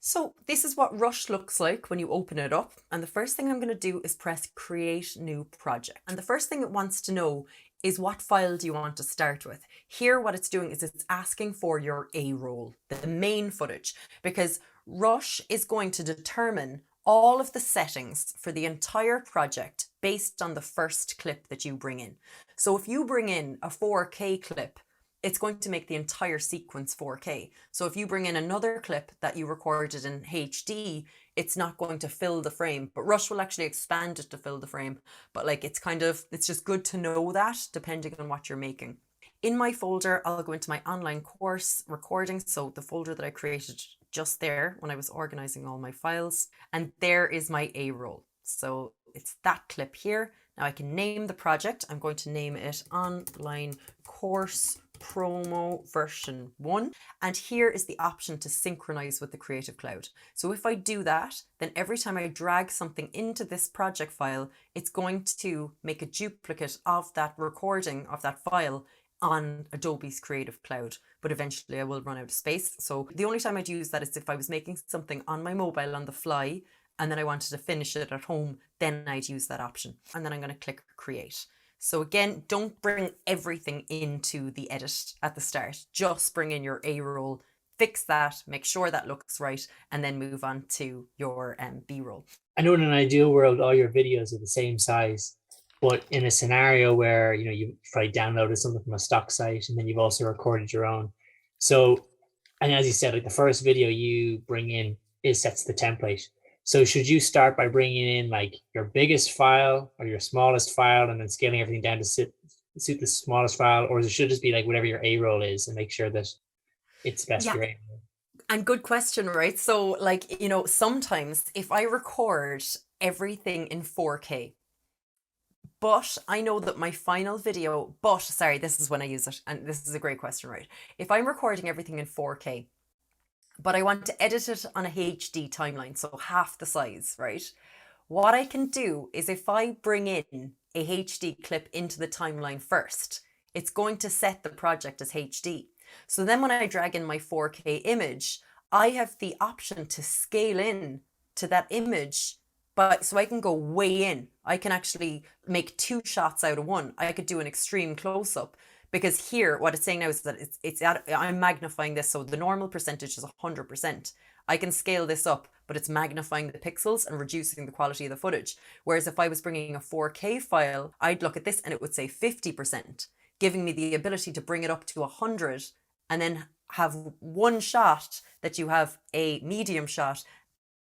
So this is what Rush looks like when you open it up. And the first thing I'm going to do is press create new project. And the first thing it wants to know is what file do you want to start with? Here, what it's doing is it's asking for your A roll, the main footage, because Rush is going to determine all of the settings for the entire project based on the first clip that you bring in. So if you bring in a 4K clip, it's going to make the entire sequence 4K. So if you bring in another clip that you recorded in HD, it's not going to fill the frame, but Rush will actually expand it to fill the frame. But like, it's just good to know that depending on what you're making. In my folder, I'll go into my online course recordings. So the folder that I created just there when I was organizing all my files. And there is my A roll. So it's that clip here. Now I can name the project. I'm going to name it Online Course Promo version 1. And here is the option to synchronize with the Creative Cloud. So if I do that, then every time I drag something into this project file, it's going to make a duplicate of that recording of that file on Adobe's Creative Cloud, but eventually I will run out of space. So the only time I'd use that is if I was making something on my mobile on the fly and then I wanted to finish it at home, then I'd use that option. And then I'm going to click create. So again, don't bring everything into the edit at the start. Just bring in your A roll, fix that, make sure that looks right, and then move on to your B roll. I know in an ideal world, all your videos are the same size, but in a scenario where you probably downloaded something from a stock site and then you've also recorded your own. So, and as you said, like the first video you bring in is sets the template. So should you start by bringing in like your biggest file or your smallest file and then scaling everything down to suit the smallest file, or should it just be like whatever your A roll is and make sure that it's best Yeah, for your A roll? and good question, right? So like, sometimes if I record everything in 4K, but I know that my final video, but sorry, this is when I use it. And this is a great question, right? If I'm recording everything in 4K, but I want to edit it on a HD timeline, so half the size, right? What I can do is if I bring in a HD clip into the timeline first, it's going to set the project as HD. So then when I drag in my 4K image, I have the option to scale in to that image, but so I can go way in. I can actually make 2 shots out of one. I could do an extreme close up because here what it's saying now is that I'm magnifying this, so the normal percentage is 100%. I can scale this up, but it's magnifying the pixels and reducing the quality of the footage. Whereas if I was bringing a 4K file, I'd look at this and it would say 50%, giving me the ability to bring it up to 100 and then have one shot that you have a medium shot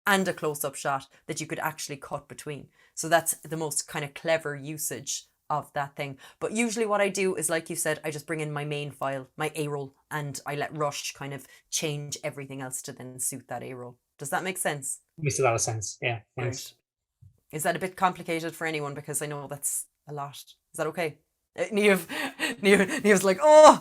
and a close-up shot that you could actually cut between. So that's the most kind of clever usage of that thing. But usually what I do is, like you said, I just bring in my main file, my A roll, and I let Rush kind of change everything else to then suit that A roll. Does that make sense? Makes a lot of sense. Yeah, thanks. Great. Is that a bit complicated for anyone? Because I know that's a lot. Is that okay? Neve, Neve's like, oh,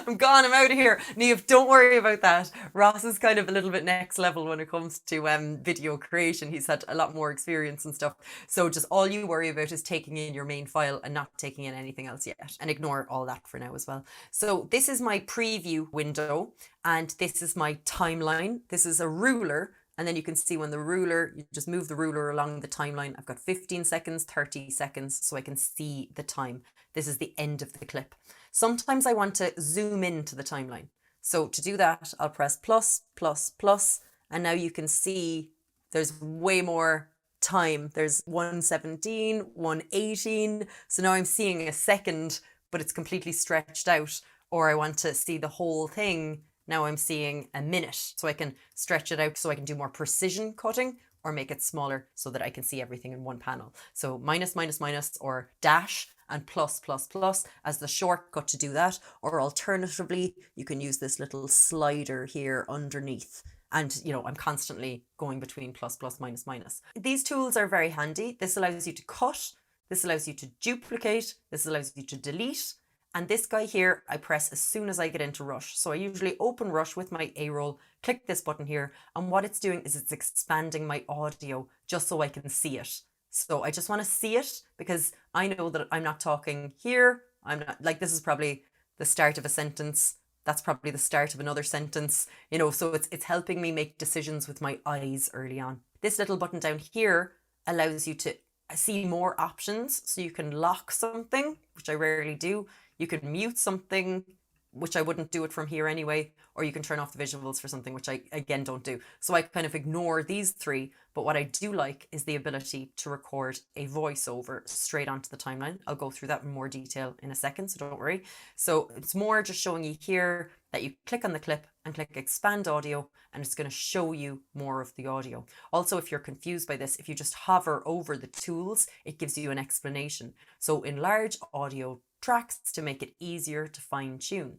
I'm gone, I'm out of here. Neve, don't worry about that. Ross is kind of a little bit next level when it comes to video creation. He's had a lot more experience and stuff. So just all you worry about is taking in your main file and not taking in anything else yet. And ignore all that for now as well. So this is my preview window and this is my timeline. This is a ruler. And then you can see when the ruler, you just move the ruler along the timeline. I've got 15 seconds, 30 seconds, so I can see the time. This is the end of the clip. Sometimes I want to zoom into the timeline. So to do that, I'll press plus, plus, plus, and now you can see there's way more time. There's 117, 118. So now I'm seeing a second, but it's completely stretched out. Or I want to see the whole thing. Now I'm seeing a minute, so I can stretch it out so I can do more precision cutting or make it smaller so that I can see everything in one panel. So minus, minus, minus, or dash and plus, plus, plus as the shortcut to do that. Or alternatively, you can use this little slider here underneath. And, I'm constantly going between plus, plus, minus, minus. These tools are very handy. This allows you to cut. This allows you to duplicate. This allows you to delete. And this guy here, I press as soon as I get into Rush. So I usually open Rush with my A roll, click this button here, and what it's doing is it's expanding my audio just so I can see it. So I just want to see it because I know that I'm not talking here. I'm not, like, this is probably the start of a sentence. That's probably the start of another sentence, you know, so it's helping me make decisions with my eyes early on. This little button down here allows you to see more options. So you can lock something, which I rarely do. You could mute something, which I wouldn't do it from here anyway, or you can turn off the visuals for something, which I again don't do. So I kind of ignore these three, but what I do like is the ability to record a voiceover straight onto the timeline. I'll go through that in more detail in a second, so don't worry. So it's more just showing you here that you click on the clip and click expand audio, and it's going to show you more of the audio. Also, if you're confused by this, if you just hover over the tools, it gives you an explanation. So enlarge audio tracks to make it easier to fine tune.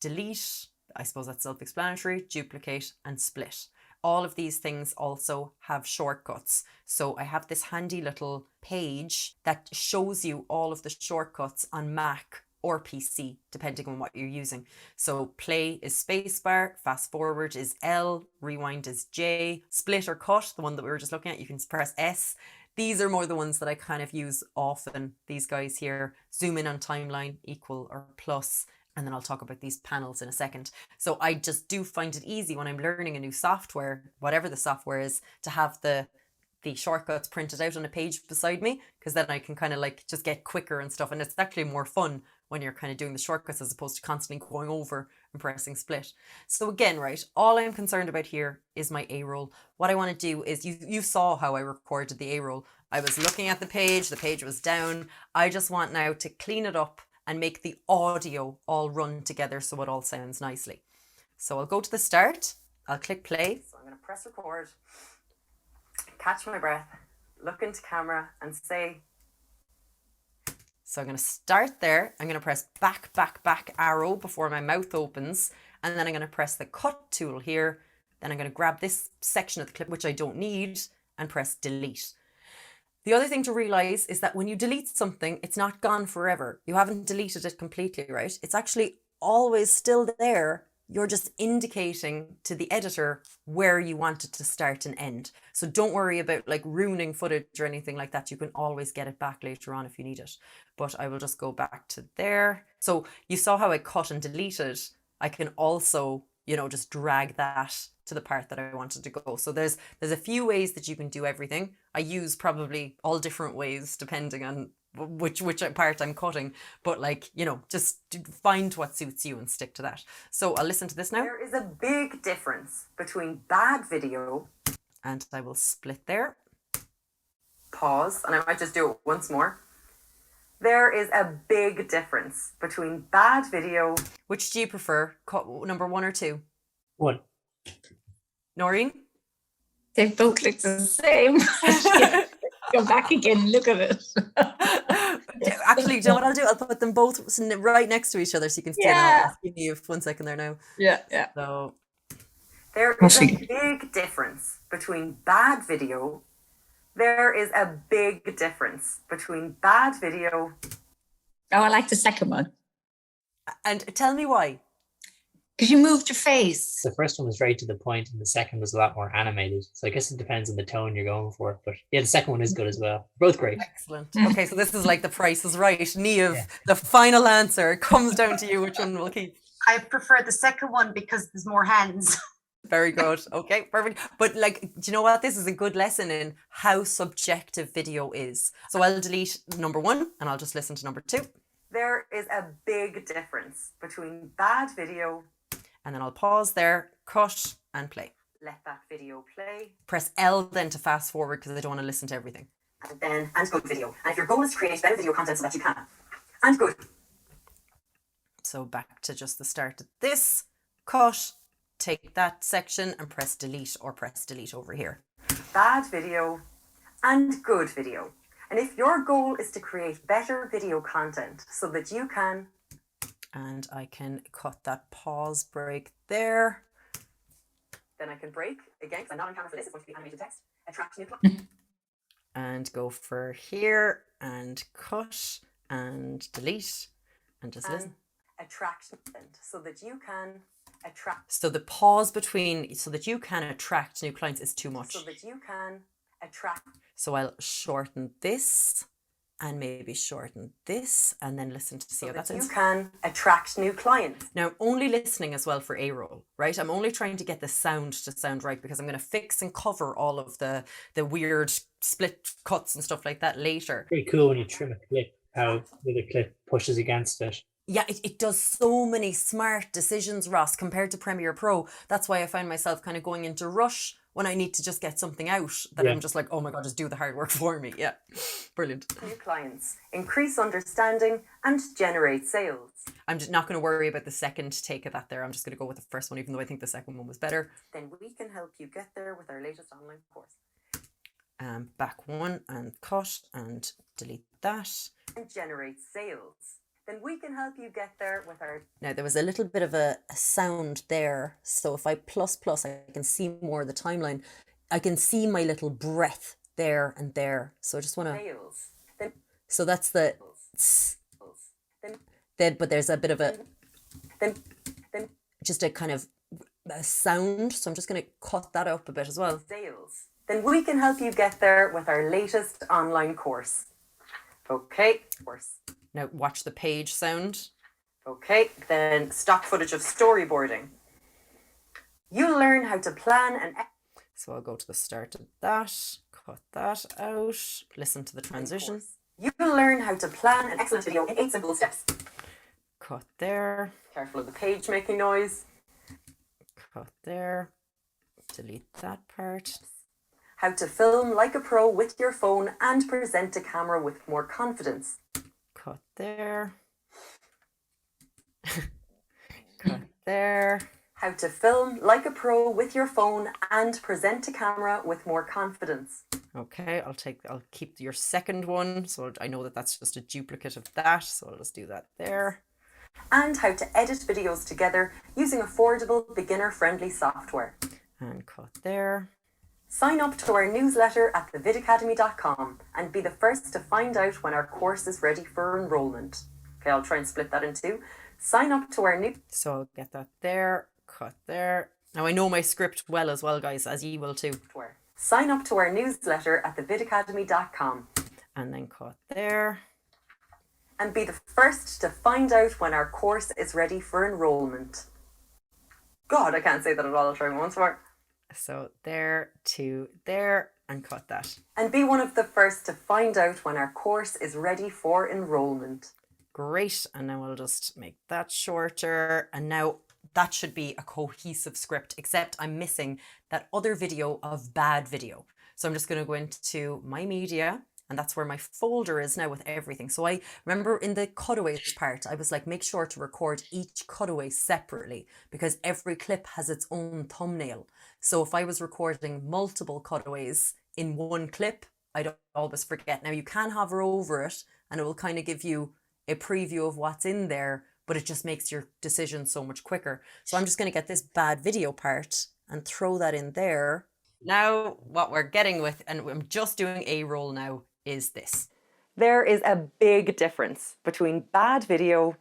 Delete, I suppose that's self-explanatory, duplicate and split. All of these things also have shortcuts. So I have this handy little page that shows you all of the shortcuts on Mac or PC, depending on what you're using. So play is spacebar, fast forward is L, rewind is J, split or cut, the one that we were just looking at, you can press S. These are more the ones that I kind of use often, these guys here. Zoom in on timeline, equal or plus, and then I'll talk about these panels in a second. So I just do find it easy when I'm learning a new software, whatever the software is, to have the shortcuts printed out on a page beside me, because then I can kind of like just get quicker and stuff. And it's actually more fun when you're kind of doing the shortcuts as opposed to constantly going over and pressing split. So again, right, all I'm concerned about here is my A roll. What I want to do is, you saw how I recorded the A roll. I was looking at the page was down. I just want now to clean it up and make the audio all run together so it all sounds nicely. So I'll go to the start, I'll click play. So I'm going to press record, catch my breath, look into camera and say. So I'm going to start there. I'm going to press back arrow before my mouth opens. And then I'm going to press the cut tool here. Then I'm going to grab this section of the clip, which I don't need, and press delete. The other thing to realize is that when you delete something, it's not gone forever. You haven't deleted it completely, right? It's actually always still there. You're just indicating to the editor where you want it to start and end. So don't worry about like ruining footage or anything like that. You can always get it back later on if you need it. But I will just go back to there. So you saw how I cut and deleted. I can also, you know, just drag that to the part that I wanted to go. So there's a few ways that you can do everything. I use probably all different ways depending on which part I'm cutting, but like, you know, just find what suits you and stick to that. So I'll listen to this now. There is a big difference between bad video, and I will split there. Pause, and I might just do it once more. There is a big difference between bad video. Which do you prefer, number 1 or 2? 1. Noreen? They both look the same. Go back again, look at it. Actually, do you know what I'll do? I'll put them both right next to each other so you can see it. I'll ask you 1 second there now. Yeah. So there is a big difference between bad video. There is a big difference between bad video. Oh, I like the second one. And tell me why. Because you moved your face. The first one was very to the point, and the second was a lot more animated. So I guess it depends on the tone you're going for. But yeah, the second one is good as well. Both great. Excellent. Okay, so this is like the Price is Right. Niamh, the final answer comes down to you. Which one will keep? I prefer the second one because there's more hands. Very good. Okay, perfect. But like, do you know what? This is a good lesson in how subjective video is. So I'll delete number 1 and I'll just listen to number 2. There is a big difference between bad video. And then I'll pause there, cut and play. Let that video play. Press L then to fast forward because I don't want to listen to everything. And then, and good video. And if your goal is to create better video content so that you can. And good. So back to just the start of this. Cut, take that section and press delete, or press delete over here. Bad video and good video. And if your goal is to create better video content so that you can. And I can cut that pause break there. Then I can break again, because I'm not on camera for this, it's going to be animated text. Attract new client. And go for here and cut and delete and just listen. Attract so that you can attract. So the pause between so that you can attract new clients is too much. So that you can attract. So I'll shorten this and maybe shorten this and then listen to see how that sounds. You can attract new clients. Now, I'm only listening as well for A-roll, right? I'm only trying to get the sound to sound right because I'm going to fix and cover all of the weird split cuts and stuff like that later. Pretty cool when you trim a clip, how the other clip pushes against it. Yeah, it does so many smart decisions, Ross, compared to Premiere Pro. That's why I find myself kind of going into rush when I need to just get something out that I'm just like, oh my God, just do the hard work for me. Yeah, brilliant. New clients, increase understanding and generate sales. I'm just not going to worry about the second take of that there. I'm just going to go with the first one, even though I think the second one was better. Then we can help you get there with our latest online course. Back one and cut and delete that. And generate sales. Then we can help you get there with our... Now there was a little bit of a sound there. So if I plus, I can see more of the timeline. I can see my little breath there and there. So I just want to... Sales. Then... So that's the... Then, but there's a bit of a... Then... Just a kind of a sound. So I'm just going to cut that up a bit as well. Sales. Then we can help you get there with our latest online course. Okay. Course. Now watch the page sound. Okay, then stock footage of storyboarding. You'll learn how to plan and... So I'll go to the start of that, cut that out, listen to the transition. You'll learn how to plan an excellent video in 8 simple steps. Cut there. Careful of the page making noise. Cut there. Delete that part. How to film like a pro with your phone and present a camera with more confidence. Cut there. Cut there. How to film like a pro with your phone and present a camera with more confidence. Okay, I'll keep your second one. So I know that that's just a duplicate of that. So I'll just do that there. And how to edit videos together using affordable, beginner-friendly software. And cut there. Sign up to our newsletter at thevidacademy.com and be the first to find out when our course is ready for enrollment. Okay, I'll try and split that in two. Sign up to our new... So I'll get that there, cut there. Now I know my script well as well, guys, as you will too. Sign up to our newsletter at thevidacademy.com. And then cut there. And be the first to find out when our course is ready for enrollment. God, I can't say that at all. I'll try once more. So there to there and cut that. And be one of the first to find out when our course is ready for enrollment. Great. And now I'll just make that shorter. And now that should be a cohesive script, except I'm missing that other video of bad video. So I'm just going to go into my media. And that's where my folder is now with everything. So I remember in the cutaways part, I was like, make sure to record each cutaway separately because every clip has its own thumbnail. So if I was recording multiple cutaways in one clip, I'd always forget. Now you can hover over it and it will kind of give you a preview of what's in there, but it just makes your decision so much quicker. So I'm just going to get this bad video part and throw that in there. Now what we're getting with, and I'm just doing a roll now, is this. There is a big difference between bad video.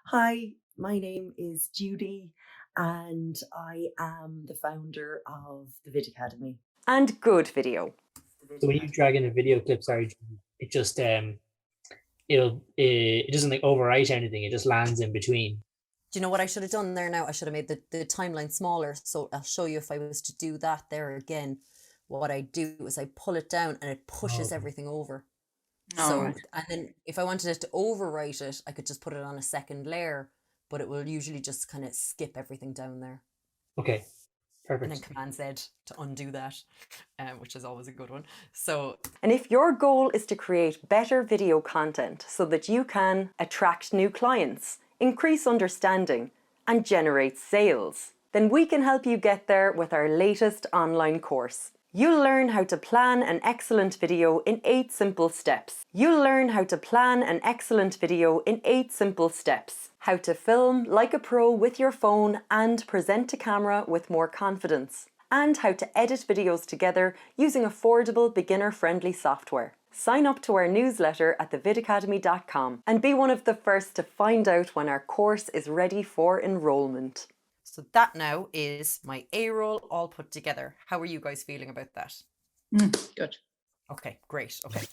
Hi, my name is Judy and I am the founder of the Vid Academy. And good video. So when you drag in a video clip, sorry, it just it doesn't like overwrite anything. It just lands in between. Do you know what I should have done there now? I should have made the timeline smaller. So I'll show you if I was to do that there again. What I do is I pull it down and it pushes everything over. And then if I wanted it to overwrite it, I could just put it on a second layer, but it will usually just kind of skip everything down there. Okay, perfect. And then Command Z to undo that, which is always a good one. So, and if your goal is to create better video content so that you can attract new clients, increase understanding, and generate sales, then we can help you get there with our latest online course. You'll learn how to plan an excellent video in 8 simple steps. You'll learn how to plan an excellent video in 8 simple steps. How to film like a pro with your phone and present a camera with more confidence. And how to edit videos together using affordable, beginner-friendly software. Sign up to our newsletter at thevidacademy.com and be one of the first to find out when our course is ready for enrollment. So that now is my A-roll all put together. How are you guys feeling about that? Good. Okay, great. Okay.